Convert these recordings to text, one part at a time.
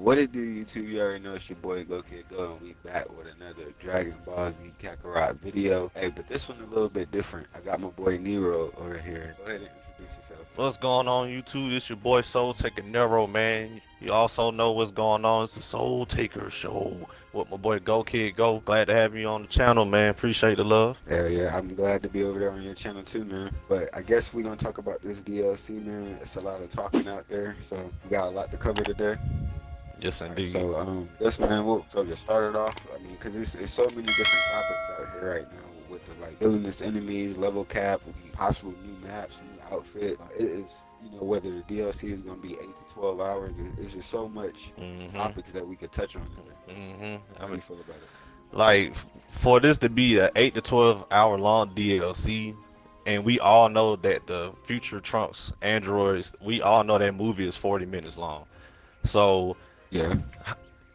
What it do, YouTube? You already know it's your boy Go Kid Go, and we back with another Dragon Ball Z Kakarot video. Hey, but this one a little bit different. I got my boy Nero over here. Go ahead and introduce yourself. What's going on YouTube? It's your boy SoulTaker Nero, man. You also know what's going on. It's the SoulTaker show with my boy Go Kid Go. Glad to have you on the channel, man. Appreciate the love. Yeah, I'm glad to be over there on your channel too, man. But I guess we're gonna talk about this DLC, man. It's a lot of talking out there, so we got a lot to cover today. Yes, All right, indeed. so yes, man. So just start it off. I mean, because it's so many different topics out here right now with the like villainous enemies, level cap, possible new maps, new outfit. It is, whether the DLC is gonna be 8 to 12 hours. It's just so much topics that we could touch on today. I How do mean, you feel about it? like for this to be a 8 to 12 hour long DLC, and we all know that the future Trunks androids, we all know that movie is 40 minutes long. So Yeah,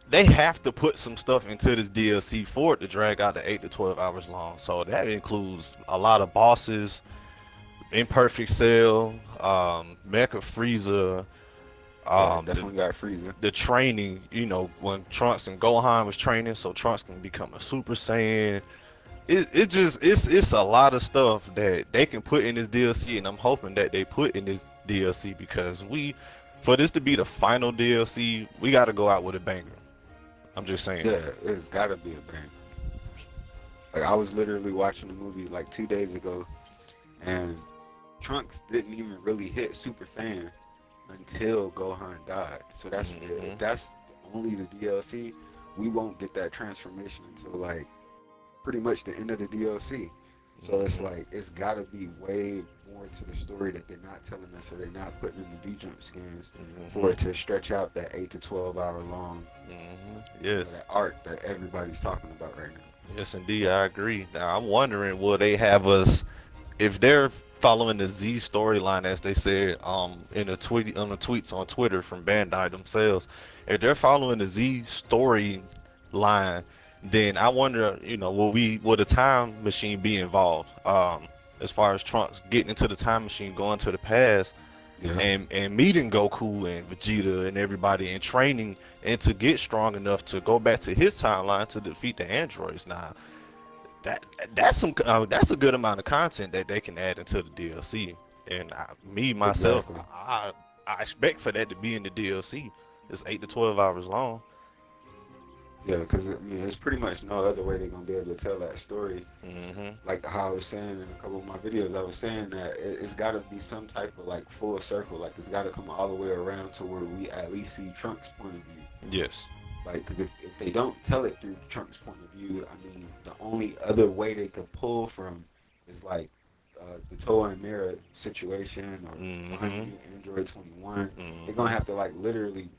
they have to put some stuff into this DLC for it to drag out to 8 to 12 hours long. So that includes a lot of bosses, Imperfect Cell, Mecha Frieza, yeah, the, definitely got Frieza. the training. You know, when Trunks and Gohan was training, so Trunks can become a Super Saiyan. It's a lot of stuff that they can put in this DLC, and I'm hoping that they put in this DLC because for this to be the final DLC, we got to go out with a banger. I'm just saying. Yeah, it's gotta be a bang. Like I was literally watching the movie like 2 days ago, and Trunks didn't even really hit Super Saiyan until Gohan died. So Hmm. if that's only the DLC, we won't get that transformation until like pretty much the end of the DLC. So it's Hmm. like it's gotta be way more to the story that they're not telling us, or they're not putting in the V jump scans for Hmm. it to stretch out that 8 to 12 hour long, Yes. that arc that everybody's talking about right now. Yes, indeed, I agree. Now, I'm wondering, will they have us, if they're following the Z storyline, as they said, in the tweet on the tweets on Twitter from Bandai themselves, if they're following the Z storyline, then I wonder, will the time machine be involved? As far as Trunks getting into the time machine, going to the past, Yeah, and meeting Goku and Vegeta and everybody and training and to get strong enough to go back to his timeline to defeat the androids. Now that that's a good amount of content that they can add into the DLC. And me myself, exactly. I expect for that to be in the DLC. It's 8 to 12 hours long. Yeah, because I mean, there's pretty much no other way they're gonna be able to tell that story. Hmm. Like how I was saying in a couple of my videos, I was saying that it's got to be some type of like full circle. Like it's got to come all the way around to where we at least see Trunks' point of view. Yes. Like, because if they don't tell it through Trunks' point of view, I mean, the only other way they could pull from is like the Toa and Mira situation, or Hmm. finding Android 21. They're gonna Hmm. have to like literally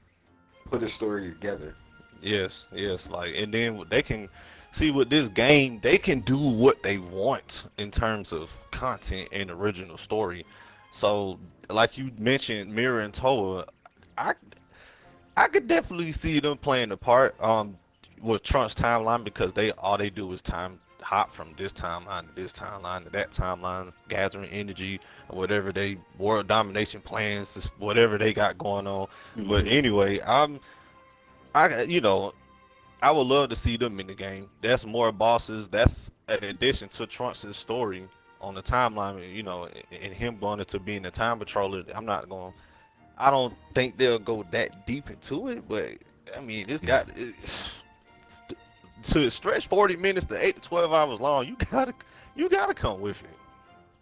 put a story together. Yes, yes, like, and then they can see with this game, they can do what they want in terms of content and original story. So, like you mentioned, Mira and Toa, I I could definitely see them playing a part with Trump's timeline because they all they do is time hop from this timeline to this timeline to that timeline, gathering energy or whatever they world domination plans, just whatever they got going on. But Hmm. anyway, I I would love to see them in the game. That's more bosses. That's an addition to Trunks' story on the timeline. And him going into being a time patroller. I don't think they'll go that deep into it, but I mean, Yeah. to stretch 40 minutes to 8 to 12 hours long. You gotta come with it.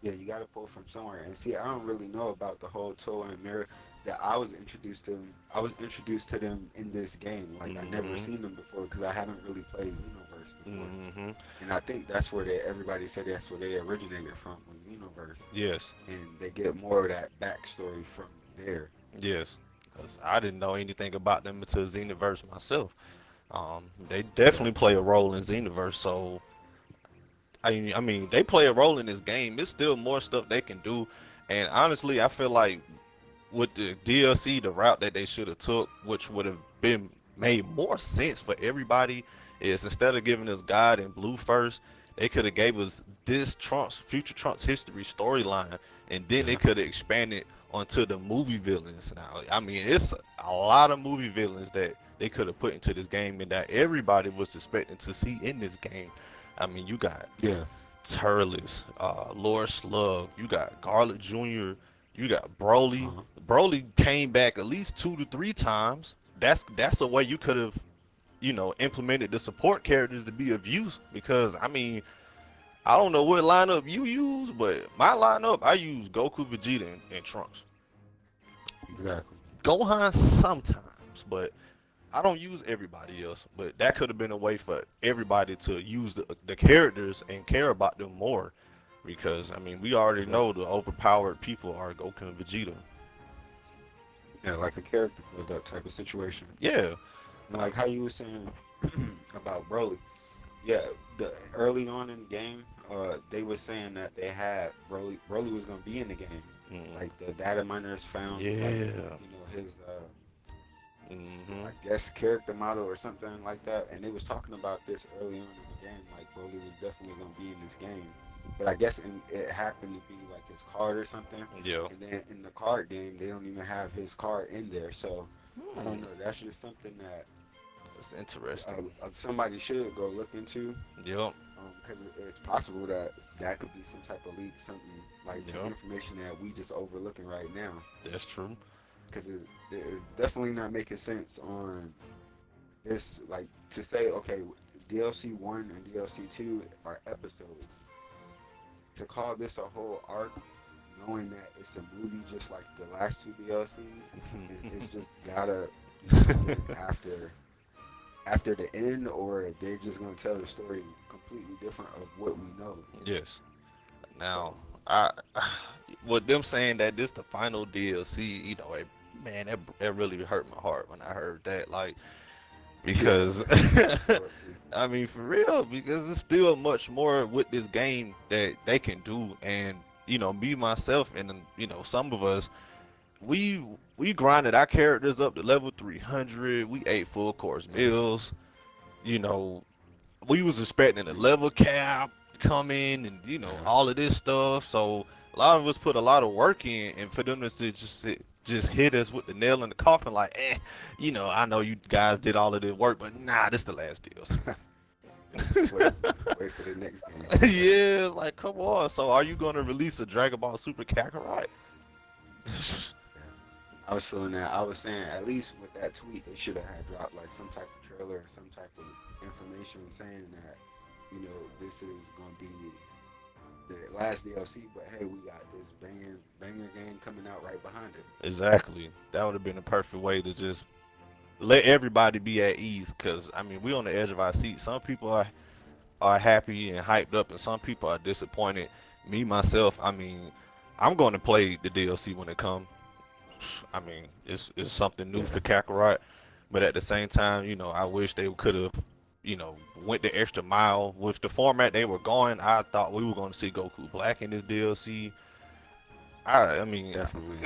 Yeah, you got to pull from somewhere. And see, I don't really know about the whole Toa and Mirror that I was introduced to them. I was introduced to them in this game. Like I never Hmm. seen them before because I haven't really played Xenoverse before. Hmm. And I think that's where everybody said that's where they originated from, was Xenoverse. Yes. And they get more of that backstory from there. Yes. Because I didn't know anything about them until Xenoverse myself. They definitely Yeah. play a role in Xenoverse, so I mean, they play a role in this game. It's still more stuff they can do, and honestly, I feel like with the DLC, the route that they should have took, which would have been made more sense for everybody, is instead of giving us God and Blue first, they could have gave us this Trunks, future Trunks history storyline, and then they Yeah. could have expanded onto the movie villains now. I mean, it's a lot of movie villains that they could have put into this game and that everybody was expecting to see in this game. I mean, you got Yeah. Turles, Lord Slug, you got Garlic Jr., you got Broly. Uh-huh. Broly came back at least 2 to 3 times. That's a way you could have, implemented the support characters to be of use because I mean, I don't know what lineup you use, but my lineup I use Goku, Vegeta, and Trunks. Exactly. Gohan sometimes, but I don't use everybody else. But that could have been a way for everybody to use the characters and care about them more, because I mean we already Exactly. know the overpowered people are Goku and Vegeta. Yeah, like a character build up type of situation. Yeah, And like how you were saying about Broly. Yeah, the early on in the game, they were saying that they had Broly. Broly was gonna be in the game. mm, Like the data miners found like yeah, his hmm, I guess character model or something like that, and they was talking about this early on in the game. Like Broly was definitely gonna be in this game, but I guess it happened to be like his card or something. yeah. And then in the card game, they don't even have his card in there. So I don't Hmm, know. That's just something that that's interesting. somebody should go look into. Yep, Because it's possible that that could be some type of leak, something like some yep, information that we just overlooking right now. that's true. Because it's definitely not making sense on this, like to say, okay, DLC 1 and DLC 2 are episodes. To call this a whole arc, knowing that it's a movie just like the last two DLCs, it's just gotta be something after the end, or they're just gonna tell the story completely different of what we know. Yes. Now, So I with them saying that this the final DLC, man, that really hurt my heart when I heard that. Like, yeah, because I feel it too. I mean, for real, because there's still much more with this game that they can do, and me myself and some of us, we we grinded our characters up to level 300. We ate full course Yes. meals. You know, we was expecting a level cap coming and Yeah. all of this stuff. So a lot of us put a lot of work in, and for them to just hit us with the nail in the coffin, like, I know you guys did all of this work, but nah, this the last deals. Just wait for the next game. Yeah, it's like, come on. So are you gonna release a Dragon Ball Super Kakarot? Yeah. I was feeling that. I was saying at least with that tweet, they should have had dropped like some type of trailer or some type of information saying that this is gonna be the last DLC, but hey, we got this banger game coming out right behind it. Exactly. That would have been a perfect way to just let everybody be at ease. Cause I mean, we on the edge of our seat. Some people are happy and hyped up, and some people are disappointed. Me myself, I mean, I'm going to play the DLC when it comes. I mean, it's something new Yeah, for Kakarot, but at the same time, I wish they could have, went the extra mile with the format they were going. I thought we were going to see Goku Black in this DLC. I mean, definitely.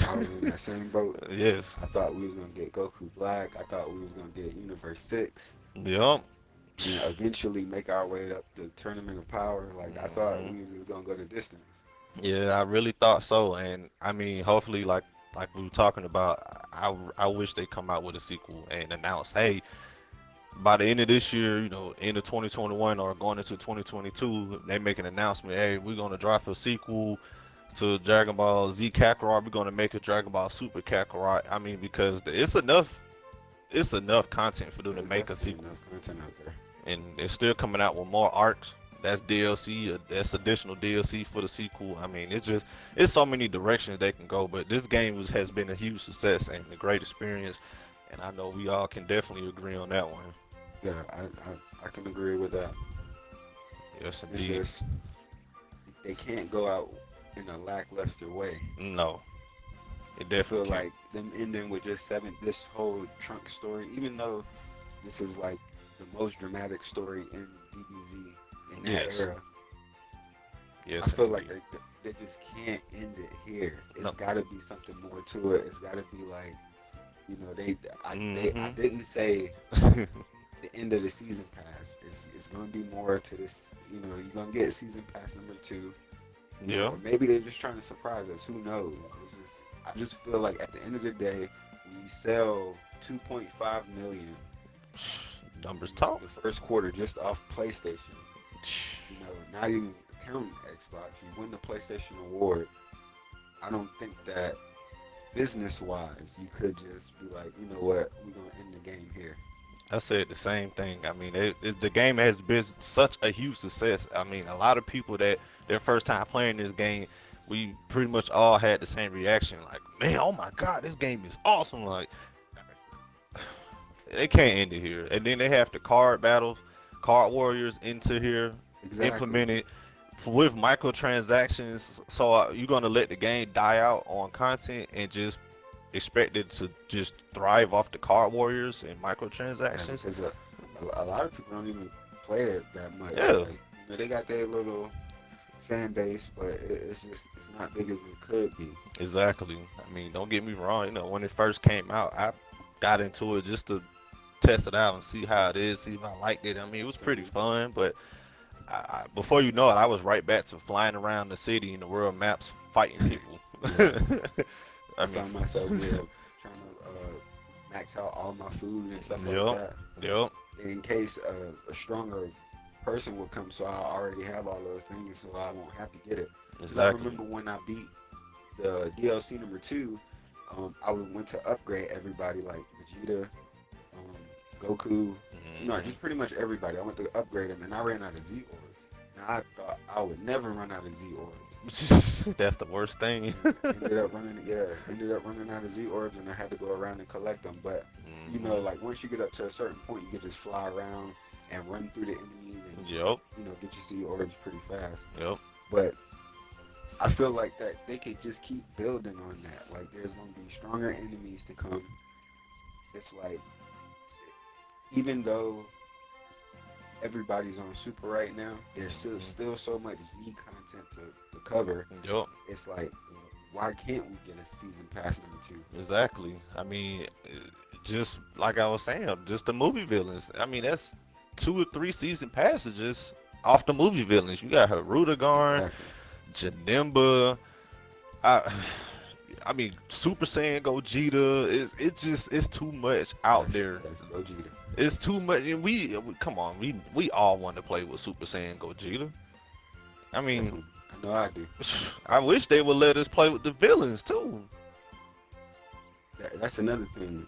I was in that same boat. yes, I thought we was gonna get Goku Black. I thought we was gonna get Universe 6. yep. And eventually make our way up the Tournament of Power. Like I thought Mhm. we was just gonna go the distance. Yeah, I really thought so, and I mean, hopefully, like we were talking about, I wish they come out with a sequel and announce, hey, by the end of this year, end of 2021 or going into 2022, they make an announcement, hey, we're gonna drop a sequel to Dragon Ball Z Kakarot. We're gonna make a Dragon Ball Super Kakarot. I mean, because it's enough content for them to There's make a definitely sequel, enough content out there. and they're still coming out with more arcs. That's DLC. That's additional DLC for the sequel. I mean, it's so many directions they can go. But this game has been a huge success and a great experience, and I know we all can definitely agree on that one. Yeah, I can agree with that. Yes, It's indeed. just they can't go out in a lackluster way. No, it I feel definitely can't. like them ending with just this whole Trunk story, even though this is like the most dramatic story in DBZ in that Yes, era, I yes, feel like indeed. they just can't end it here. It's No. got to be something more to it. It's got to be like, I Hmm. didn't say the end of the season pass. It's gonna be more to this. You're gonna get season pass number 2. Yeah. Or maybe they're just trying to surprise us. Who knows? It's just I just feel like at the end of the day, when you sell 2.5 million, Numbers talk. the first quarter just off PlayStation, not even counting Xbox, you win the PlayStation Award. I don't think that business wise, you could just be like, you know what, we're gonna end the game here. I said the same thing. I mean, the game has been such a huge success. I mean, a lot of people that their first time playing this game, we pretty much all had the same reaction. Like, man, oh my God, this game is awesome. Like, they can't end it here. And then they have the card battles, card warriors into here, Exactly. implemented with microtransactions. So you're gonna let the game die out on content and just expect it to just thrive off the card warriors and Yeah, microtransactions. because a lot of people don't even play it that much. Yeah, Like, they got their little fan base, but it's not big as it could be. exactly. I mean, don't get me wrong. When it first came out, I got into it just to test it out and see how it is, see if I liked it. I mean, it was pretty Same. fun, but before you know it, I was right back to flying around the city in the world maps fighting people. Yeah, I I mean, found myself trying to max out all my food and stuff like yep, that, yep, in case a stronger person would come. So I already have all those things, so I won't have to get it. Because I exactly. remember when I beat the DLC number two, I went to upgrade everybody like Vegeta, Goku, just pretty much everybody. I went to upgrade them, and I ran out of Z orbs. Now I thought I would never run out of Z orbs. That's the worst thing. And ended up running out of Z orbs, and I had to go around and collect them. But like once you get up to a certain point, you can just fly around and run through the enemies, and Yep, get your Z orbs pretty fast. yep, But I feel like that they could just keep building on that. Like there's gonna be stronger enemies to come. It's like even though everybody's on Super right now, there's still so much Z content to cover. yep. It's like, why can't we get a season pass number two? Exactly. I mean, just like I was saying, just the movie villains. I mean, that's 2 or 3 season passages off the movie villains. You got Hirudegarn, Exactly. Janemba. I, I mean, Super Saiyan Gogeta. It's too much out there. That's Gogeta. It's too much. And we come on. We all want to play with Super Saiyan Gogeta. I mean, I know I do. I wish they would let us play with the villains too. That's another thing.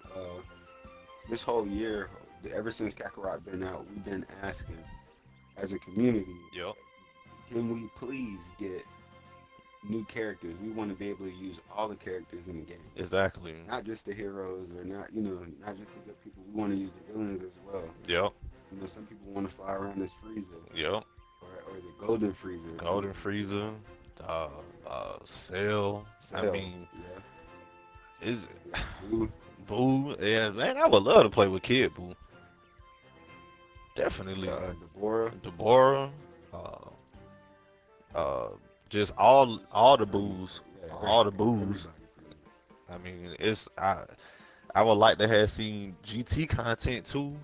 This whole year, ever since Kakarot been out, we've been asking as a community, Yep. can we please get new characters? We want to be able to use all the characters in the game, Exactly. not just the heroes or not just the good people. We want to use the villains as well. Yep. Some people want to fly around as Frieza Yep. or the Golden Frieza. Golden Frieza, Cell. I Cell, mean, yeah, is Blue, Boo? Yeah, man, I would love to play with Kid Boo. Definitely. Deborah. Deborah, uh, uh, just all the Boos, Yeah, all the everybody, Boos. pretty I mean, I would like to have seen GT content too.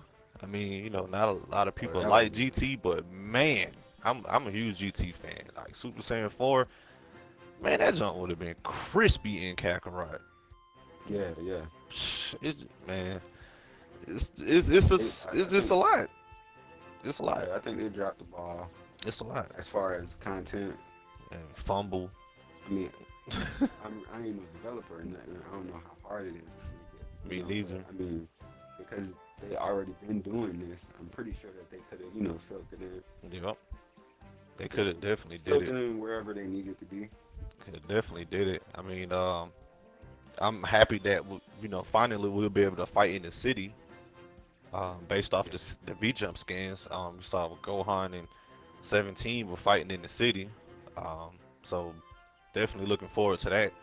I mean, not a lot of much. people That like would be GT, but man, I'm a huge GT fan. Like Super Saiyan 4, man, that jump would have been crispy in Kakarot. yeah. Man, it's I just think a lot. It's a lot. I think they dropped the ball It's a lot. as far as content. And fumble. I mean, I ain't no developer, and I don't know how hard it is to Me get. neither. I mean, because they already been doing this, I'm pretty sure that they could have, filled it in. Yep. They could have definitely did Filled it it. in wherever they needed to be. Could have definitely did it. I mean, I'm happy that finally we'll be able to fight in the city. Based off the V jump scans, we saw Gohan and 17 were fighting in the city. So definitely looking forward to that.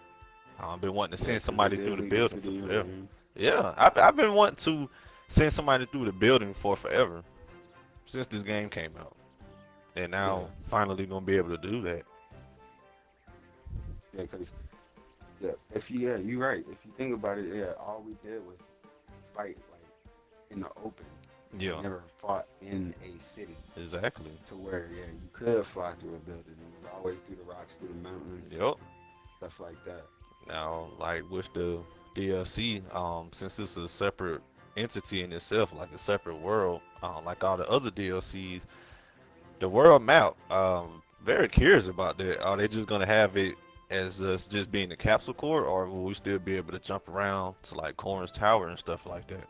I've been wanting to Yeah, send 'cause they somebody did through the leave building city for in forever. there. Yeah, I've been wanting to send somebody through the building for forever since this game came out, and now Yeah. finally gonna be able to do that. Yeah, because you're right. If you think about it, all we did was fight like in the open. Yeah, Never fought in a city exactly. to where you could fly through a building. It was always through the rocks, through the mountains, Yep, stuff like that. Now, like with the DLC, since it's a separate entity in itself, like a separate world, like all the other DLCs, the world map, very curious about that. Are they just gonna have it as us just being the capsule core, or will we still be able to jump around to like Corn's Tower and stuff like that?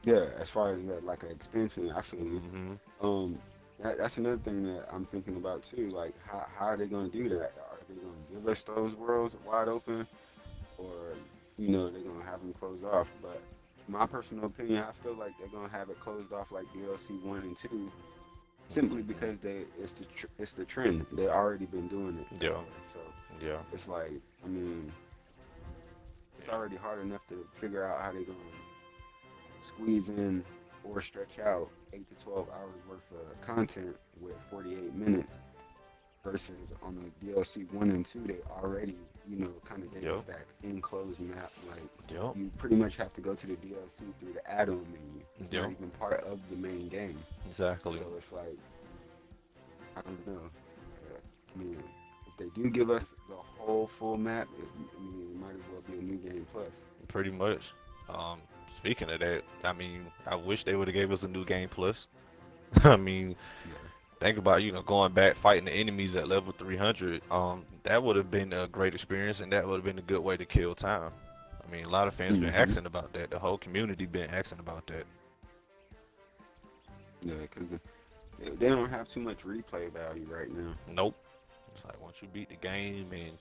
Yeah, as far as that, like an expansion, I feel you. Hmm. Um, that's another thing that I'm thinking about too. Like, how are they going to do that? Are they going to give us those worlds wide open, or they're going to have them closed off? But my personal opinion, I feel like they're going to have it closed off like DLC 1 and 2, simply because it's the trend. They already been doing it that Yeah, way. So yeah, it's like, I mean, it's already hard enough to figure out how they're going to squeeze in or stretch out 8 to 12 hours worth of content with 48 minutes versus on the DLC 1 and 2 they already kind of gave us yep, that enclosed map. Like, yep, you pretty much have to go to the DLC through the add-on menu. It's not yep, even part of the main game. exactly. So it's like, I don't know. I mean, if they do give us the whole full map, it might as well be a new game plus. Pretty much. Um, Speaking of that, I mean, I wish they would have gave us a new game plus. I mean, Yeah. think about going back fighting the enemies at level 300. That would have been a great experience, and that would have been a good way to kill time. I mean, a lot of fans been Hmm. asking about that. The whole community been asking about that. Yeah, because they don't have too much replay value right now. Nope. It's like once you beat the game and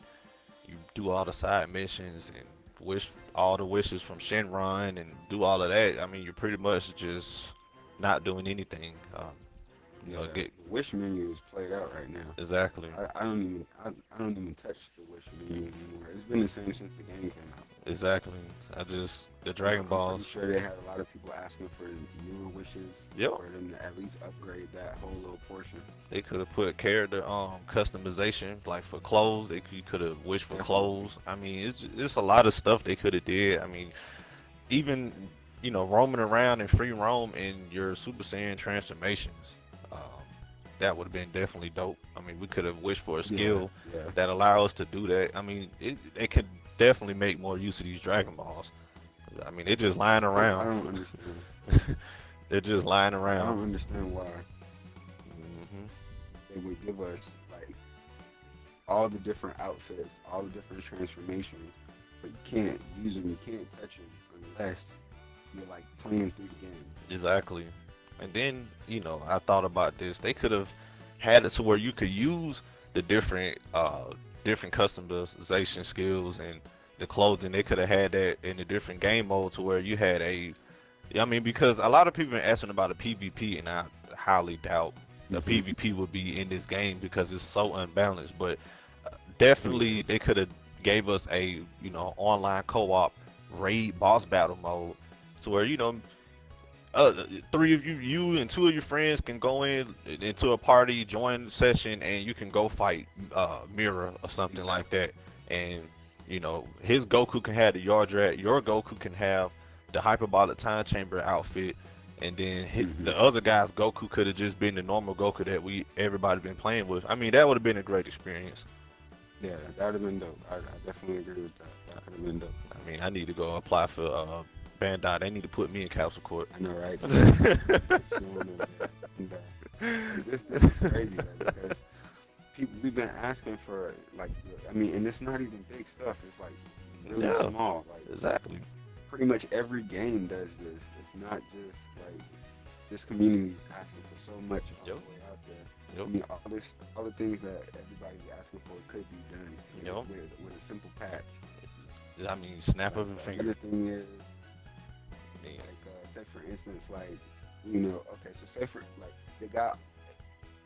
you do all the side missions and wish all the wishes from Shenron and do all of that, I mean, you're pretty much just not doing anything. Yeah, Get the wish menu is played out right now. exactly, I don't even touch the wish menu anymore. It's been the same since the game came out. exactly. I just the Dragon I'm pretty Balls. sure they had a lot of people asking for newer wishes Yep. for them to at least upgrade that whole little portion. They could have put character customization like for clothes. You could have wished for Definitely. clothes. I mean, it's a lot of stuff they could have did. I mean, even roaming around in free roam in your Super Saiyan transformations. Um, that would have been definitely dope. I mean, we could have wished for a Yeah, skill yeah. that allow us to do that. I mean, they could definitely make more use of these Dragon Balls. I mean, they're just lying I around. don't understand. They're just lying I around. don't understand why Hmm. they would give us like all the different outfits, all the different transformations, but you can't use them, you can't touch them unless you're like playing through the game. Exactly. And then, I thought about this. They could have had it to where you could use the different customization skills and the clothing. They could have had that in a different game mode to where you had I mean, because a lot of people been asking about a PvP, and I highly doubt the Hmm. PvP would be in this game because it's so unbalanced. But Oh yeah. definitely, they could have gave us a online co-op raid boss battle mode to where three of you and two of your friends can go into a party, join session, and you can go fight Mira or something like Exactly. that. And his Goku can have the Yardrat, your Goku can have the hyperbolic time chamber outfit, and then Hmm. the other guy's Goku could have just been the normal Goku that everybody been playing with. I mean, that would have been a great experience. Yeah, that would have been dope. I definitely agree with that. That could have been dope. I mean, I need to go apply for Bandai. They need to put me in Capsule Court. I know, right? They need to put you on over there. And, this is crazy, though, because people we've been asking for like, I mean, and it's not even big stuff. It's like really Yeah, small. Like, exactly. pretty much every game does this. It's not just like this community is asking for so much all Yep. the way out there. I Yep. mean, all the things that everybody's asking for could be done Yep. with a simple patch. I mean, snap Like, of a another finger. thing is, Yeah. like, say for instance, like, okay, so say for like they got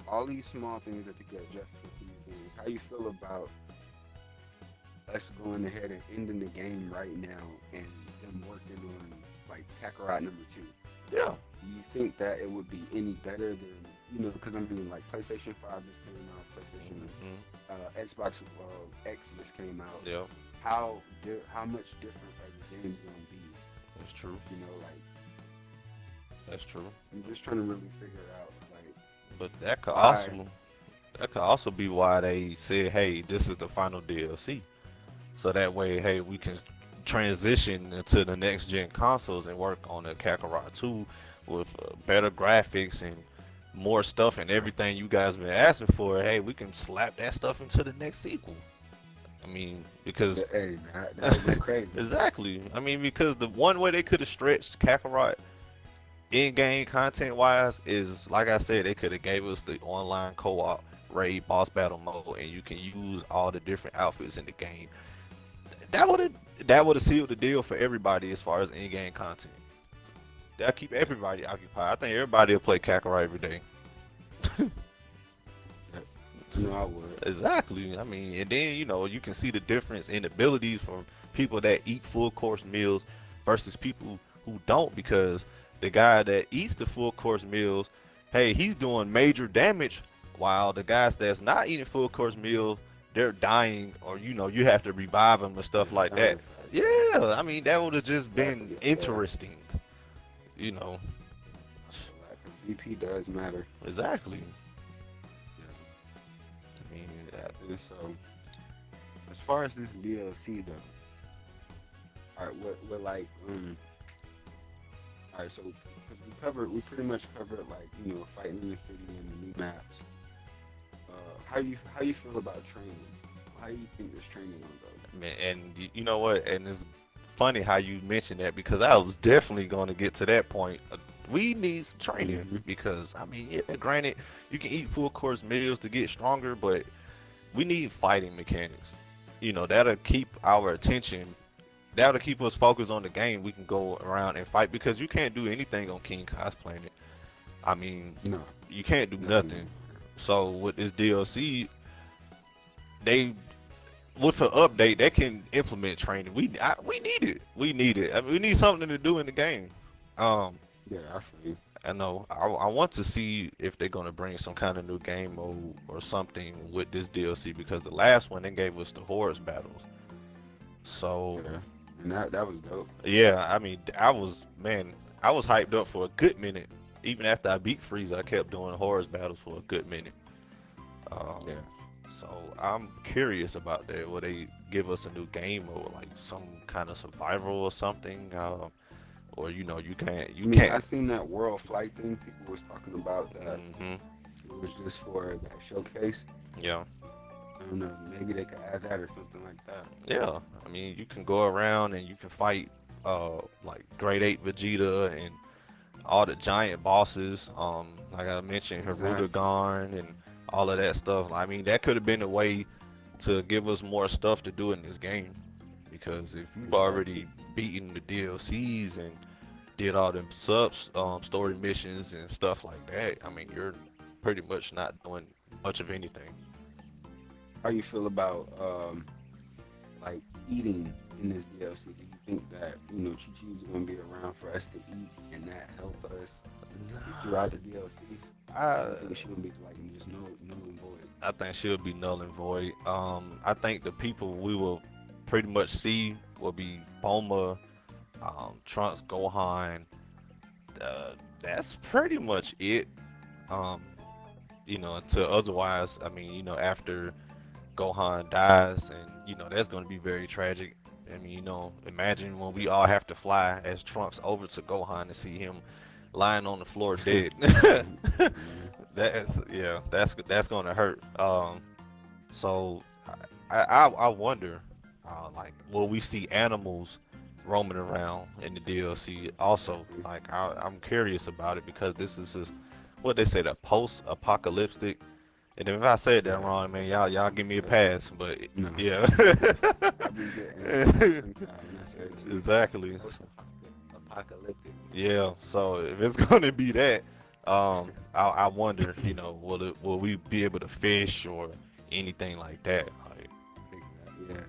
all these small things that they get adjusted with these games. How you feel about us going ahead and ending the game right now and them working on like Kakarot number 2? Yeah. Do you think that it would be any better than because I mean like PlayStation 5 just came out, PlayStation Hmm. Xbox X just came out. Yeah. How much different are the games gonna be? That's true. Like That's true. I'm just trying to really figure out like But why. that could also be why they said, "Hey, this is the final DLC." so that way, hey, we can transition into the next gen consoles and work on the Kakarot 2 with better graphics and more stuff and everything you guys been asking for. Hey, we can slap that stuff into the next sequel. I mean, because Hey, that would be crazy. exactly. I mean, because the one way they could have stretched Kakarot in-game content-wise is, like I said, they could have gave us the online co-op raid boss battle mode, and you can use all the different outfits in the game. That would have that would have sealed the deal for everybody as far as in-game content. That'll keep everybody occupied. I think everybody will play Kakarot every day. I would. Exactly. I mean, and then you can see the difference in abilities from people that eat full course meals versus people who don't, because the guy that eats the full course meals, hey, he's doing major damage, while the guys that's not eating full course meals, they're dying, or you have to revive them and stuff like that. Yeah, I mean that would have just been interesting, you know. Like, VP does matter. Exactly. Yeah. I mean, And so, as far as this DLC though, all right, what like all right, so 'cause we pretty much covered like fighting in the city and the new maps. How you feel about training? How do you think this training gonna go? man, and you know what? And it's funny how you mentioned that, because I was definitely going to get to that point. We need some training, Mhm. because I mean, yeah, granted, you can eat full course meals to get stronger, but we need fighting mechanics. That'll keep our attention. That'll keep us focused on the game. We can go around and fight, because you can't do anything on King Kai's planet. I mean, No, you can't do nothing. So with this DLC, they with an update, they can implement training. We need it. We need it. I mean, we need something to do in the game. Um, yeah, I feel you. I know. I want to see if they're gonna bring some kind of new game mode or something with this DLC, because the last one they gave us the horse battles. So Yeah, and that was dope. yeah, I mean, I was hyped up for a good minute. Even after I beat Frieza, I kept doing horse battles for a good minute. Um, Yeah. So I'm curious about that. Will they give us a new game, or like some kind of survival or something? Or you can't I mean, I seen that world flight thing. People was talking about that. hmm It was just for that showcase. Yeah, I don't know. Maybe they could add that or something like that. yeah. I mean, you can go around and you can fight like Grade 8 Vegeta and all the giant bosses. Like I mentioned, Exactly. Hirudegarn and all of that stuff. I mean, that could have been a way to give us more stuff to do in this game. Because if you've Exactly. already beaten the DLCs and did all them sub story missions and stuff like that, I mean, you're pretty much not doing much of anything. How you feel about like eating in this DLC? Do you think that Chi Chi's gonna be around for us to eat and that help us throughout the DLC? I I think she gonna be like just no and void. I think she'll be null and void. I think the people we will pretty much see will be Bulma, Trunks, Gohan. That's pretty much it. Um, until otherwise, I mean, after Gohan dies, and that's going to be very tragic. I mean, imagine when we all have to fly as Trunks over to Gohan to see him lying on the floor dead. Mhm. That's gonna hurt. So I wonder, like, will we see animals roaming around in the DLC? Also, Exactly. like, I'm curious about it, because this is what they say, the post-apocalyptic. And if I said that Yeah. wrong, man, y'all give me a Yeah. pass. But No. yeah, I've been getting it from my tongue tied when I said it too. exactly. Post-apocalyptic. Yeah. So if it's gonna be that, I wonder, will we be able to fish or anything like that? Like, Exactly. Yeah.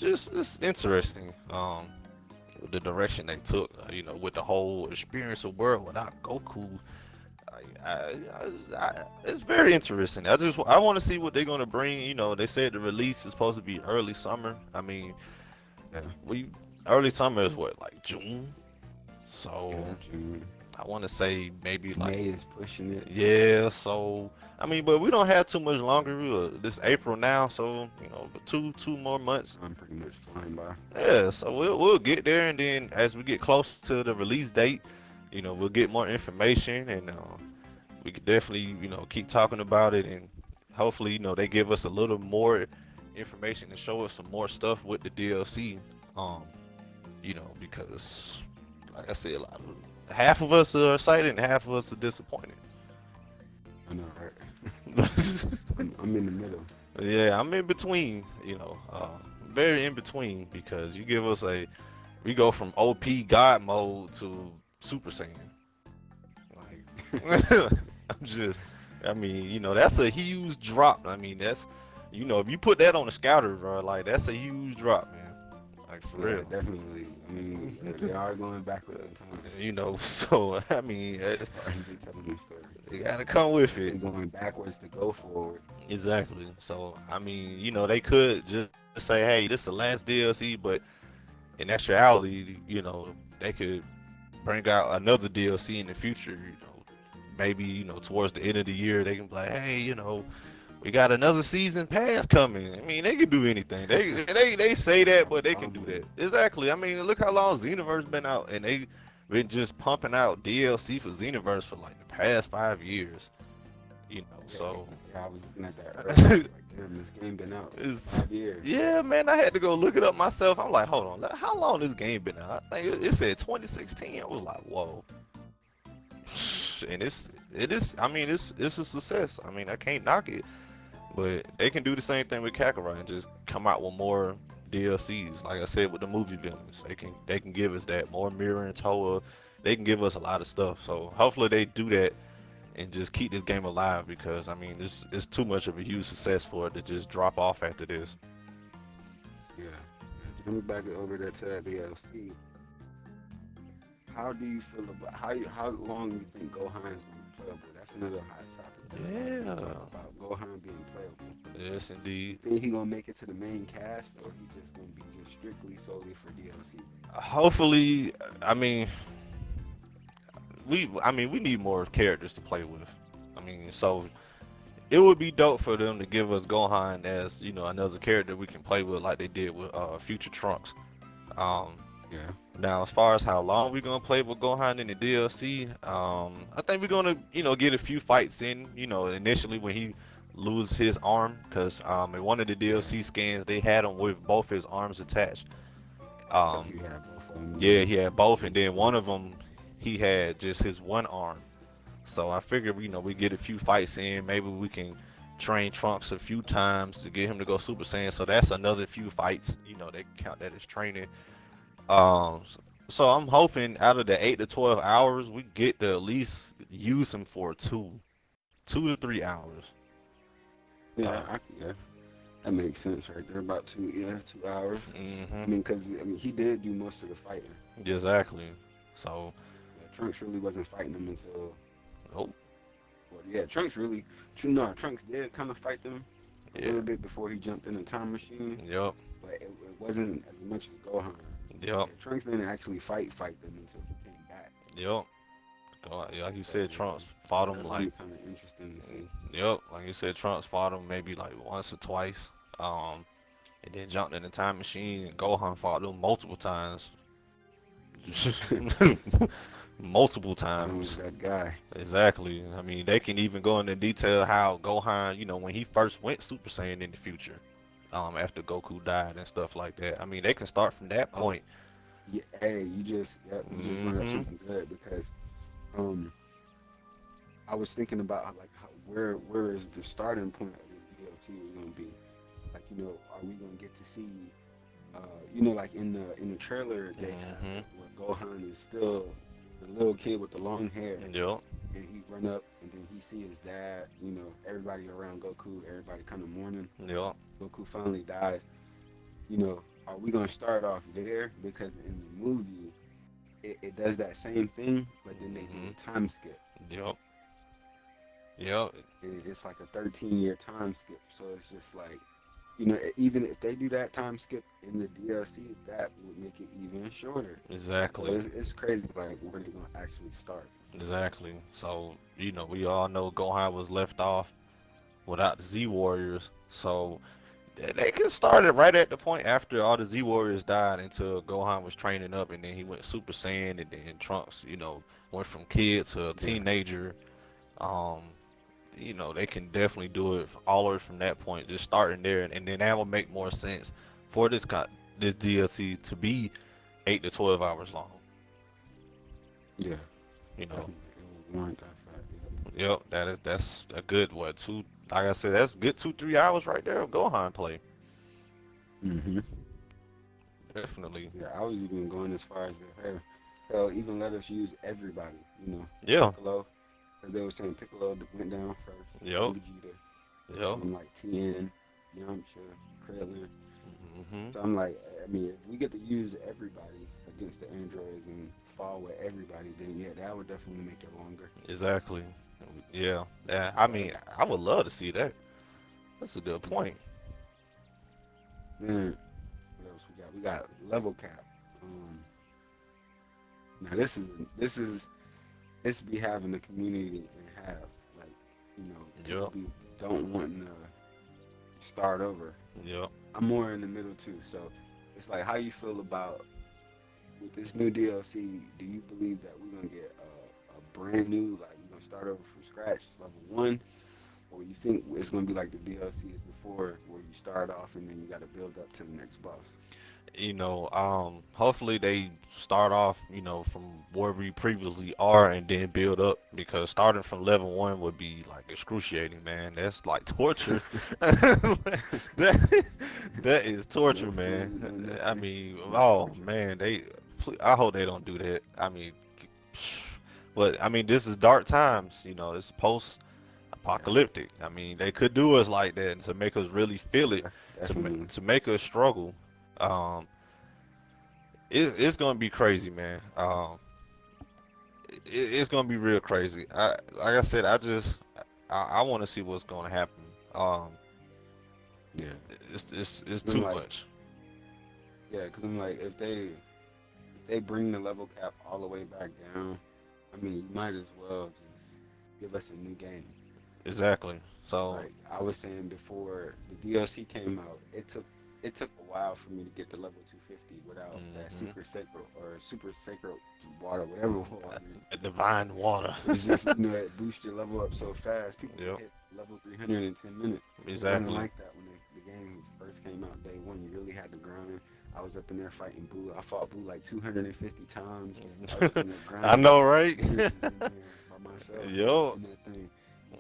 Yeah. it's interesting. The direction they took, with the whole experience of world without Goku. It's very interesting. I want to see what they're gonna bring. They said the release is supposed to be early summer. I mean, Yeah. we early summer is what, like June. So Yeah. June. I want to say maybe like, May is pushing it. yeah. So I mean, but we don't have too much longer. This April now, so but two more months. I'm pretty much flying by. Yeah, so we'll get there, and then as we get closer to the release date, we'll get more information, and we could definitely keep talking about it, and hopefully they give us a little more information and show us some more stuff with the DLC. Um, because like I said, half of us are excited and half of us are disappointed. I know, right? I'm in the middle. Yeah, I'm in between, very in between because we go from OP God mode to Super Saiyan. Like, I'm just, I mean, that's a huge drop. I mean, if you put that on the scouter, bro, like that's a huge drop, man. Like for Yeah, real. definitely. I mean, they are going backwards in time. So I mean, Or they telling the story. you gotta come with They're it. going backwards to go forward. Exactly. So I mean, they could just say, hey, this is the last DLC, but in actuality, they could bring out another DLC in the future. Maybe towards the end of the year they can be like, hey, we got another season pass coming. I mean, they can do anything. They say that, but they can do that. Exactly. I mean, look how long Xenoverse been out, and they been just pumping out DLC for Xenoverse for like the past 5 years. Yeah, So yeah, I was looking at that earlier. I was like, damn, this game been out for it's 5 years. yeah, man. I had to go look it up myself. I'm like, hold on, how long this game been out? I think it said 2016. I was like, whoa. And it is. I mean, it's a success. I mean, I can't knock it. But they can do the same thing with Kakarot and just come out with more DLCs. Like I said with the movie villains, they can give us that more Mirror and Toa. They can give us a lot of stuff. So hopefully they do that and just keep this game alive because I mean it's too much of a huge success for it to just drop off after this. Yeah. Let me back it over there to that DLC. How do you feel about how long you think Gohan's gonna be playable? That's another hot topic that a lot of people Yeah. talk about. Gohan being playable. Yes, indeed. Think he gonna make it to the main cast, or he just gonna be just strictly solely for DLC? Hopefully, I mean we need more characters to play with. I mean, so it would be dope for them to give us Gohan as another character we can play with like they did with Future Trunks. Um, Yeah. Now, as far as how long we're gonna play with Gohan in the DLC, I think we're gonna, get a few fights in. Initially when he loses his arm, because in one of the Yeah. DLC scans they had him with both his arms attached. Yep, Um, you have both of them. yeah, he had both, and then one of them he had just his one arm. So I figured, we get a few fights in. Maybe we can train Trunks a few times to get him to go Super Saiyan. So that's another few fights. They can count that as training. Um, so I'm hoping out of the 8 to 12 hours, we get to at least use him for 2 to 3 hours. Yeah, Uh, yeah, that makes sense right there. About 2 hours. I hmm mean, because he did do most of the fighting. Exactly. So, Yeah, Trunks really wasn't fighting them until, oh, well, yeah, no, Trunks did kind of fight them a yeah, little bit before he jumped in the time machine, yep, but it wasn't as much as Gohan. yep, Yeah, Trunks didn't actually fight them until he came back. yep. Like you So said, Trunks fought him that's like, kind of interesting to see. yep, like you said, Trunks fought him maybe like once or twice. Um, and then jumped in the time machine, and Gohan fought him multiple times. Multiple Gohan was times. that guy. Exactly. I mean, they can even go into detail how Gohan, when he first went Super Saiyan in the future, after Goku died and stuff like that. I mean, they can start from that Oh, point. yeah, hey, you just brought up Hmm. something good because um I was thinking about where is the starting point of this DLT is going to be. Like, are we going to get to see, like in the trailer they have Hmm. where Gohan is still the little kid with the long hair, Yep. and he run up and then he see his dad. Everybody around Goku, everybody kind of mourning. Yep. Goku finally dies. Are we going to start off there because in the movie it does that same thing, but then they do Hmm. a time skip. Yep. Yep. It's like a 13-year time skip. So it's just like, even if they do that time skip in the DLC, that would make it even shorter. So Exactly. it's crazy, like where they gonna actually start. Exactly. So, we all know Gohan was left off without the Z Warriors. So they can start it right at the point after all the Z Warriors died until Gohan was training up and then he went Super Saiyan and then Trunks, went from kid to a Yeah, teenager. Um, they can definitely do it all the way from that point, just starting there, and then that will make more sense for this DLC to be 8 to 12 hours long. yeah, You know, definitely. It will warrant that fact. yep, that's a good what two. Like I said, that's good 2 3 hours right there of Gohan play. Yeah. Definitely. Yeah, I was even going as far as the hell even let us use everybody. Yeah. Piccolo, because they were saying Piccolo went down first, Yep. then Vegeta, Yep. then like Tien, Yamcha, Krillin. Mhm. So I'm like, I mean, if we get to use everybody against the androids and fall with everybody, then yeah, that would definitely make it longer. Exactly. Yeah. Yeah. I mean, I would love to see that. That's a good Yeah. point. Then what else we got? We got level cap. Um, Now this be having the community and have like people Yep. be don't want to start over. Yep. I'm more in the middle too, so it's like how you feel about with this new DLC. Do you believe that we're gonna get a brand new like we're gonna start over from scratch level one, or you think it's gonna be like the DLCs before where you start off and then you got to build up to the next boss? Hopefully they start off, from where we previously are and then build up because starting from level one would be like excruciating, man. That's like torture. that that is No torture, man. fun, no I nothing. mean, Straight oh torture. man, I hope they don't do that. I mean, but I mean, this is dark times, it's Yeah, post-apocalyptic. I mean, they could do us like that to make us really feel it, yeah, definitely. to make us struggle. Um, it's gonna be crazy, man. It's gonna be real crazy. Like I said, I want to see what's gonna happen. Um, Yeah. it's I'm too like, much. yeah, because I'm like, if they bring the level cap all the way back down, I mean, you might as well just give us a new game. Exactly. So Like I was saying before, the DLC came out. It took a while for me to get to level 250 without that hmm secret sacred or super sacred water, whatever it was. divine water. It was just it boosts your level up so fast. People would Yep. hit level 300 in 10 minutes. It wasn't Exactly. like that when the game first came out day one. You really had to grind. I was up in there fighting Boo. I fought Boo like 250 times. I was up in there I grinding know, for right? years in there by myself Yo. in that thing,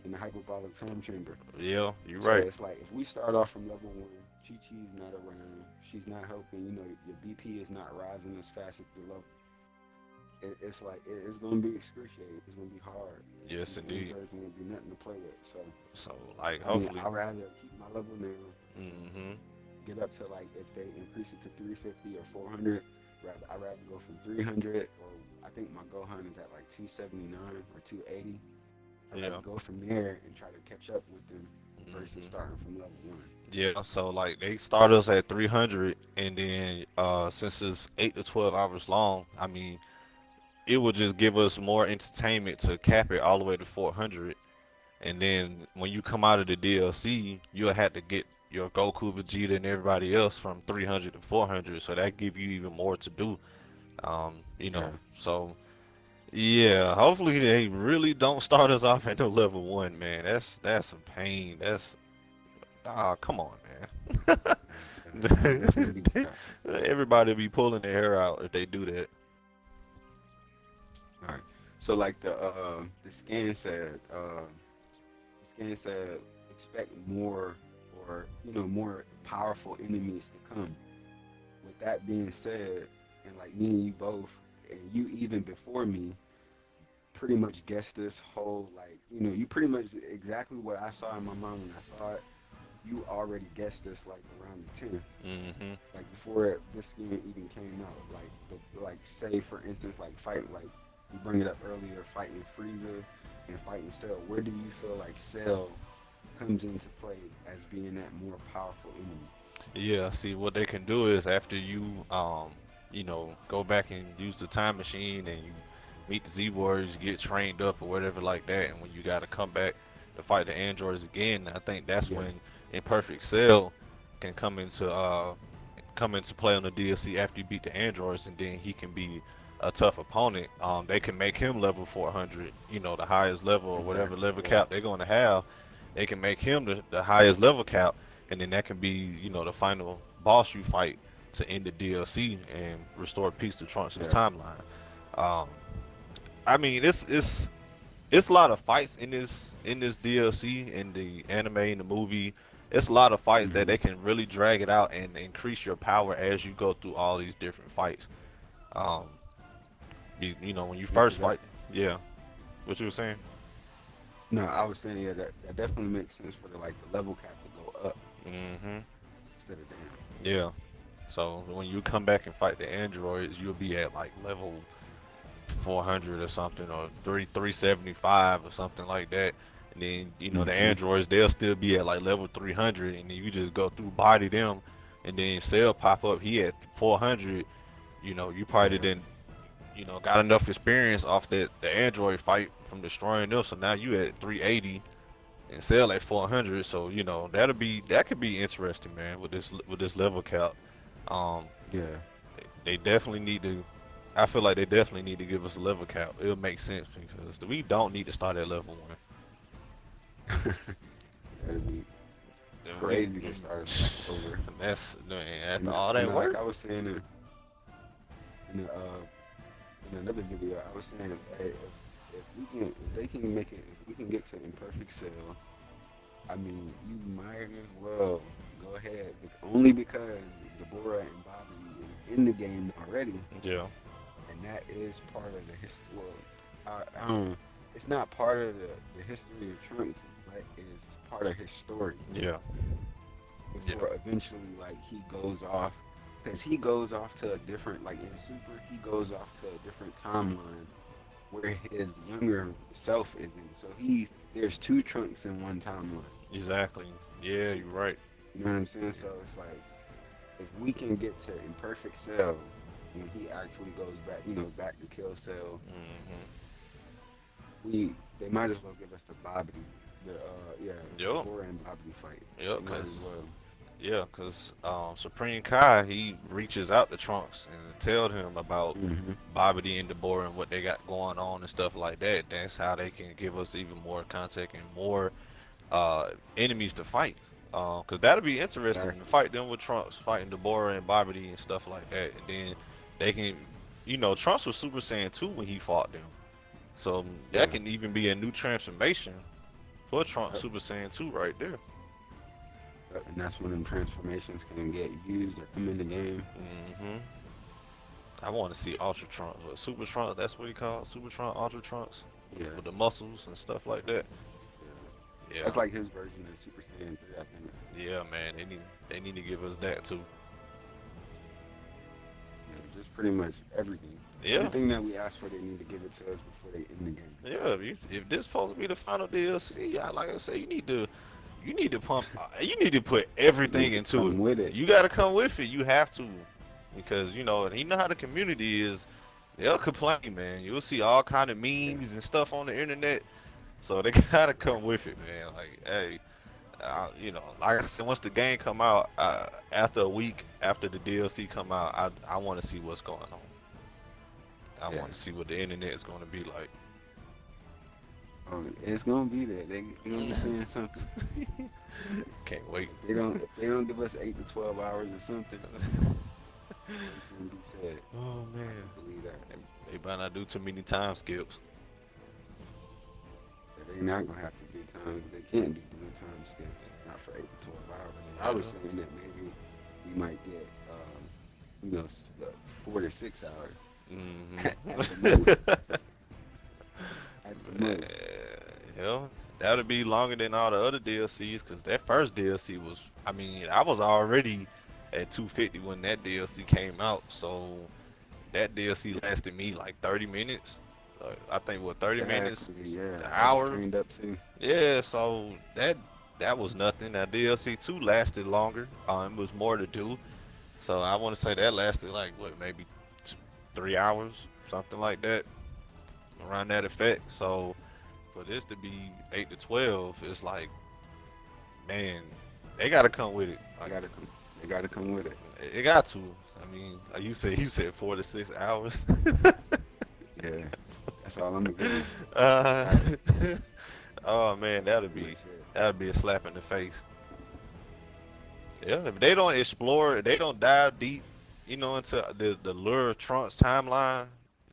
in the hyperbolic time chamber. Yeah, you're So right. it's like if we start off from level one, Chi Chi's not around. She's not helping. Your BP is not rising as fast as the level. It's like it's gonna be excruciating. It's gonna be hard. Yes, These indeed. androids ain't gonna be nothing to play with. So So, like, I mean, hopefully. I'd rather keep my level now, hmm get up to like if they increase it to 350 or 400. I'd rather go from 300 or I think my Gohan is at like 279 or 280. I'd rather Yeah. go from there and try to catch up with them versus hmm starting from level one. Yeah, so like they start us at 300, and then since it's 8 to 12 hours long, I mean, it would just give us more entertainment to cap it all the way to 400. And then when you come out of the DLC, you'll have to get your Goku, Vegeta, and everybody else from 300 to 400. So that give you even more to do. Yeah. So yeah, hopefully they really don't start us off at no level one, man. That's a pain. Come on, It would definitely be man. tough. Everybody be pulling their hair out if they do that. All right. So like the scan said expect more or more powerful enemies to come. With that being said, and like me and you both, and you even before me, pretty much guessed this whole like you pretty much exactly what I saw in my mind when I saw it. You already guessed this like around the 10th, hmm like before this skin even came out. Like like say for instance like fight like you bring it up earlier, fighting Frieza and fighting Cell. Where do you feel like Cell comes into play as being that more powerful enemy? Yeah, see what they can do is after you go back and use the time machine and you meet the Z Warriors, get trained up or whatever like that, and when you got to come back to fight the androids again, I think that's Yeah. when Imperfect Cell can come into play on the DLC after you beat the androids, and then he can be a tough opponent. They can make him level 400, the highest level or whatever Exactly. level Yeah. cap they're going to have. They can make him the highest level cap, and then that can be, the final boss you fight to end the DLC and restore peace to Trunks' Yeah. timeline. Um, I mean, it's a lot of fights in this DLC, in the anime, in the movie. It's a lot of fights that Hmm. they can really drag it out and increase your power as you go through all these different fights. Um, when you Yeah. first Cause that. fight, yeah. What you were saying? No, I was saying yeah that definitely makes sense for the level cap to go up Hmm. instead of down. Yeah. So when you come back and fight the androids, you'll be at like level 400 or something, or 375 or something like that. And then the Hmm. androids, they'll still be at like level 300, and then you just go through body them, and then Cell pop up. He at 400. You probably Yeah. didn't got enough experience off the android fight from destroying them. So now you at 380 and Cell at 400. So that could be interesting, man, with this level cap. Um, Yeah. they definitely need to. I feel like they definitely need to give us a level cap. It'll make sense because we don't need to start at level one. That'd be We, crazy to start us back over. man, after And all you that know, like work. I was saying in another video, I was saying, hey, if they can make it, if we can get to imperfect cell, I mean, you might as well go ahead, only because Deborah and Bobby is in the game already, Yeah, and that is part of the history. Well, I don't. It's not part of the history of Trunks, but it's part of his story. yeah, yeah, Before eventually, like he goes off, because he goes off to a different, like in Super, he goes off to a different timeline where his younger self is in. So there's two Trunks in one timeline. exactly. Yeah, you're right. You know what I'm saying? So it's like if we can get to imperfect cell when he actually goes back, back to kill cell, Hmm. they might as well give us the Bobby, yeah, Yep, Deborah and Bobby fight. yep, They might cause as well. yeah, cause Supreme Kai, he reaches out to Trunks and tell him about Hmm. Bobby and Deborah and what they got going on and stuff like that. That's how they can give us even more contact and more enemies to fight. Cause that'll be interesting to Exactly. fight them with Trunks, fighting Deborah and Bobby and stuff like that. And then they can, Trunks was Super Saiyan 2 when he fought them. So that Yeah. can even be a new transformation for Trunks Yep. Super Saiyan 2 right there. And that's when them transformations can get used or come in the game. Hmm. I want to see Ultra Trunks, or Super Trunks. That's what he called Super Trunks, Ultra Trunks, Yeah. with the muscles and stuff like that. Yeah. Yeah, That's like his version of Super Saiyan 3, I think. yeah, man. They need to give us that too. Yeah, just pretty much everything. Yeah, Everything that we ask for, they need to give it to us before they end the game. yeah. If this supposed to be the final DLC, yeah, like I said, you need to pump, you need to put It needs everything to into it. come with it. You got to come with it. You have to, because and you know how the community is. They'll complain, man. You'll see all kind of Yeah. memes and stuff on the internet. So they gotta come with it, man. Like, hey, like I said, once the game come out, after a week after the DLC come out, I want to see what's going on. I Yeah. want to see what the internet is going to be like. It's gonna be there. They gonna be saying something. Can't wait. If they don't give us 8 to 12 hours or something, it's gonna be said. Oh I man, can believe that. they better not do too many time skips. They're not gonna have to do time. They can't do time skips. Not for 8 to 12 hours. I Yeah. was saying that maybe we might get, 4 to 6 hours at the most. Hmm. At the most. Yeah, that'll be longer than all the other DLCs because that first DLC was. I mean, I was already at 250 when that DLC came out, so that DLC lasted me like 30 minutes. I think what 30 minutes, Exactly. Yeah. an I was hour. trained up too. Yeah, so that was nothing. That DLC two lasted longer. It was more to do. So I want to say that lasted like what maybe 3 hours, something like that. around that effect. So for this to be 8 to 12, it's like, man, they gotta come with it. They Like gotta come. They gotta come with it. it got to. I mean, like you said 4 to 6 hours. Yeah, that's all I'm gonna give them. uh, Got it. oh man, Pretty much it. that'd be a slap in the face. Yeah, if they don't explore, they don't dive deep, into the lure of Trump's timeline,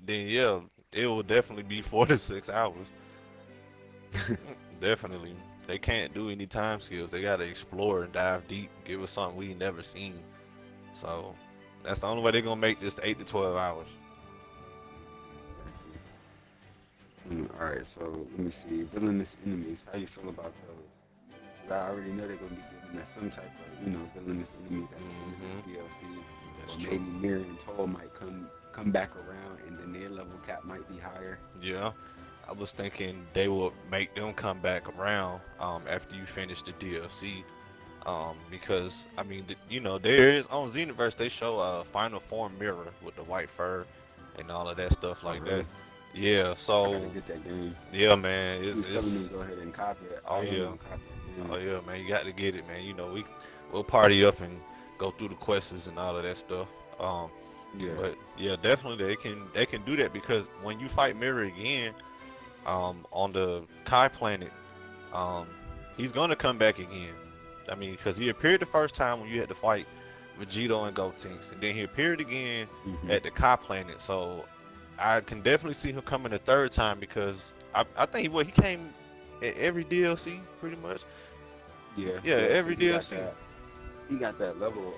then yeah, it will definitely be 4 to 6 hours. Definitely. They can't do any time skills. They gotta explore and dive deep, give us something we never seen. So that's the only way they're gonna make this 8 to 12 hours. All right, so let me see. Villainous enemies. How you feel about those? 'Cause I already know they're gonna be giving us some type of, villainous enemy that come in the DLC, That's or true. maybe Mirror and Toll might come back around, and then their level cap might be higher. Yeah. I was thinking they will make them come back around after you finish the DLC. Because I mean, there is on Xenoverse they show a final form mirror with the white fur and all of that stuff Oh, like that. really? Yeah, I gotta so get that game. yeah, man, He it's was telling me it's to go ahead and copy it. I oh am yeah, gonna copy it. oh yeah, man, you got to get it, man. We'll party up and go through the quests and all of that stuff. Um, Yeah. but yeah, definitely they can do that because when you fight Mirror again, on the Kai planet, um, he's gonna come back again. I mean, because he appeared the first time when you had to fight Vegito and Gotenks, and then he appeared again Hmm. at the Kai planet. So I can definitely see him coming the third time because I think he came at every DLC pretty much. Yeah. Yeah, Yeah. every Cause he got DLC. that. He got that level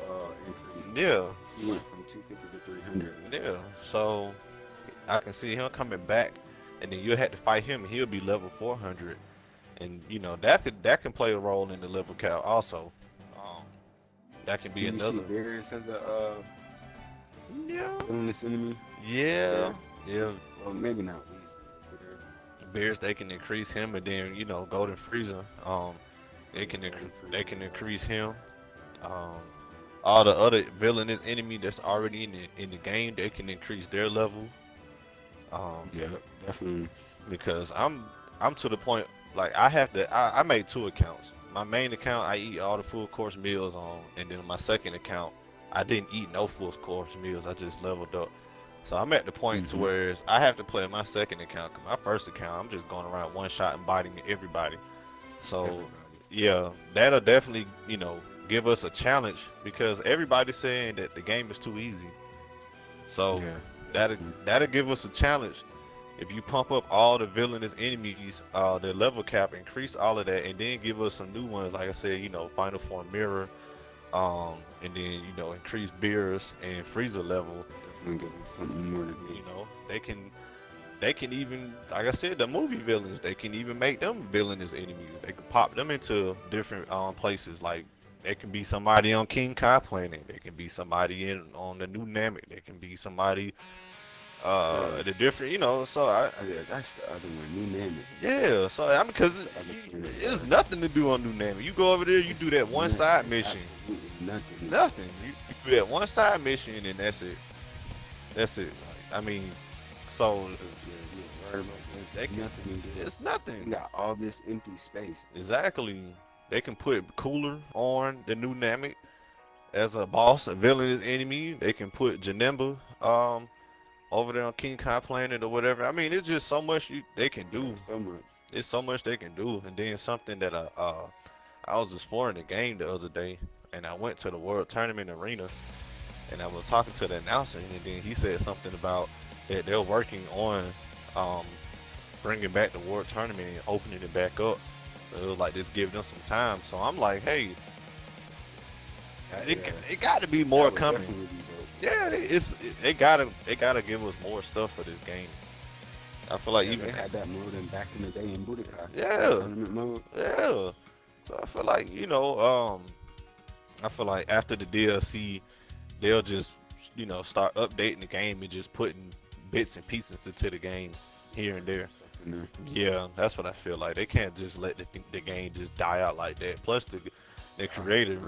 increase. Yeah, He went from 250 to 300. yeah. So I can see him coming back, and then you'll have to fight him, and he'll be level 400, and that can play a role in the level count also. Um, that can Do be you see another. Beerus as a Yeah, villainous enemy? yeah, Yeah. yeah. Well, maybe not weak. Bears they can increase him, and then Golden Frieza, they can increase him. Um, all the other villainous enemy that's already in the game, they can increase their level. Um, Yeah, definitely. because I'm to the point like I made 2 accounts. My main account I eat all the full course meals on, and then my second account I didn't eat no full course meals. I just leveled up. So I'm at the point to Hmm. where I have to play my second account. 'Cause my first account I'm just going around one shot and biting everybody. So Everybody. yeah, that'll definitely give us a challenge because everybody's saying that the game is too easy. So Yeah, that'll definitely. that'll give us a challenge. If you pump up all the villainous enemies, their level cap, increase all of that, and then give us some new ones, like I said, Final Form Mirror, and then increase Beerus and Frieza level. Definitely give us something more to do. They can even, like I said, the movie villains, they can even make them villainous enemies. They can pop them into different places. Like they can be somebody on King Kai planet. They can be somebody on the new Namek. They can be somebody Yeah. the different, so Oh, yeah, that's the other one. New name it. yeah, so I mean, because That's the other planet. it's nothing to do on New Namek. You go over there, you do that one side mission, Absolutely nothing. nothing. You do that one side mission, and that's it. That's it. Like, I mean, so Yeah, you worried about they that. can, Nothing to do. it's You nothing. got all this empty space. Exactly. They can put Cooler on the new Namek as a boss, a villainous enemy. They can put Janemba over there on King Kai Planet or whatever. I mean, it's just so much they can Yeah, do. so much. It's so much they can do. And then something that I was exploring the game the other day, and I went to the World Tournament Arena, and I was talking to the announcer, and then he said something about that they're working on um, bringing back the World Tournament and opening it back up. It was like just giving them some time. So I'm like, hey, Yeah, it got to be that more would coming. definitely be dope. Yeah, they gotta give us more stuff for this game. I feel like Yeah, even they had that mode in back in the day in Budokai. yeah, Tournament mode. yeah. So I feel like I feel like after the DLC, they'll just start updating the game and just putting bits and pieces into the game here and there. Stuff in there. Yeah, that's what I feel like. They can't just let the game just die out like that. Plus, the creator,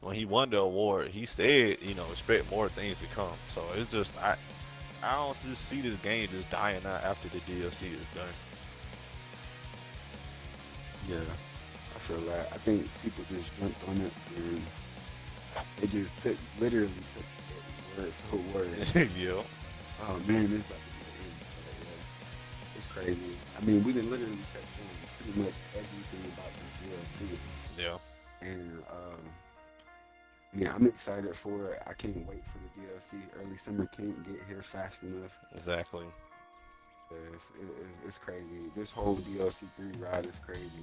when he won the award, he said, expect more things to come. So it's just I don't just see this game just dying out after the DLC is done. Yeah, I feel like I think people just jumped on it and it just took literally took it word for word. Yeah. Oh man, this about to be the end. But, yeah, it's crazy. I mean, we done literally touched on pretty much everything about this DLC, Yeah. and yeah, I'm excited for it. I can't wait for the DLC. Early summer can't get here fast enough. Exactly. It's crazy. This whole DLC 3 ride is crazy.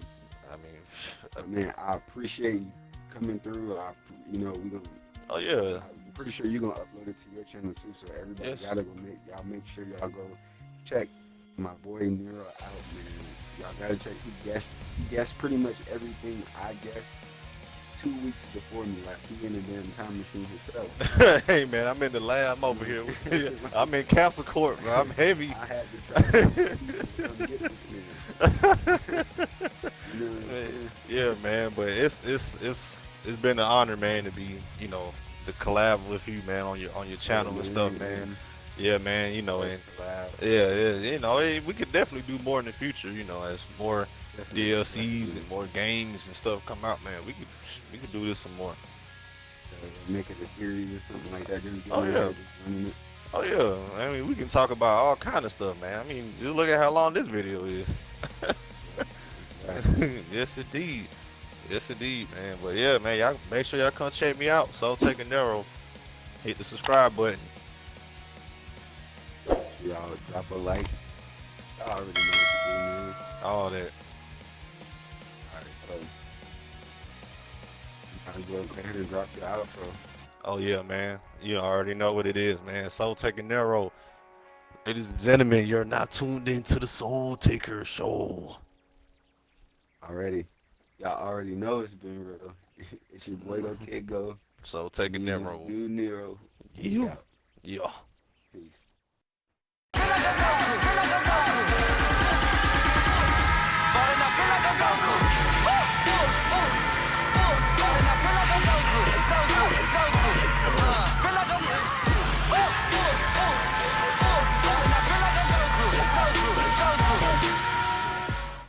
I mean, But man, I appreciate you coming through. We gonna. oh yeah. I'm pretty sure you're gonna upload it to your channel too. So everybody Yes. gotta go make sure y'all go check my boy Nero out, man. Y'all gotta check. He guessed pretty much everything I guessed 2 weeks before me. Like he in the damn time machine himself. Hey man, I'm in the lab. I'm over here. I'm in capsule court, bro. I'm heavy. I had to travel to come get this man. You know what I'm saying? Yeah, man. But it's been an honor, man, to be to collab with you, man, on your channel and stuff, man. Yeah, man. And Collab. yeah, yeah, we could definitely do more in the future. As more Definitely, DLCs definitely. and more games and stuff come out, man. We could do this some more. Make it a series or something like that. Just Oh getting yeah. ahead, just running it. Oh yeah. I mean, we can talk about all kind of stuff, man. I mean, just look at how long this video is. Yeah, exactly. Yes, indeed. Yes, indeed, man. But yeah, man, y'all make sure y'all come check me out. SoulTaker Nero. Hit the subscribe button. Y'all drop a like. Y'all already know what to do, man. All that. All right, so you might as well go ahead and drop your outro. Oh yeah, man. You already know what it is, man. SoulTaker Nero. Ladies and gentlemen, you're not tuned into the SoulTaker show. Already. Y'all already know it's been real. It's your boy Go Kid Go. SoulTaker Me and this Nero. dude Nero. We You. out. Yeah.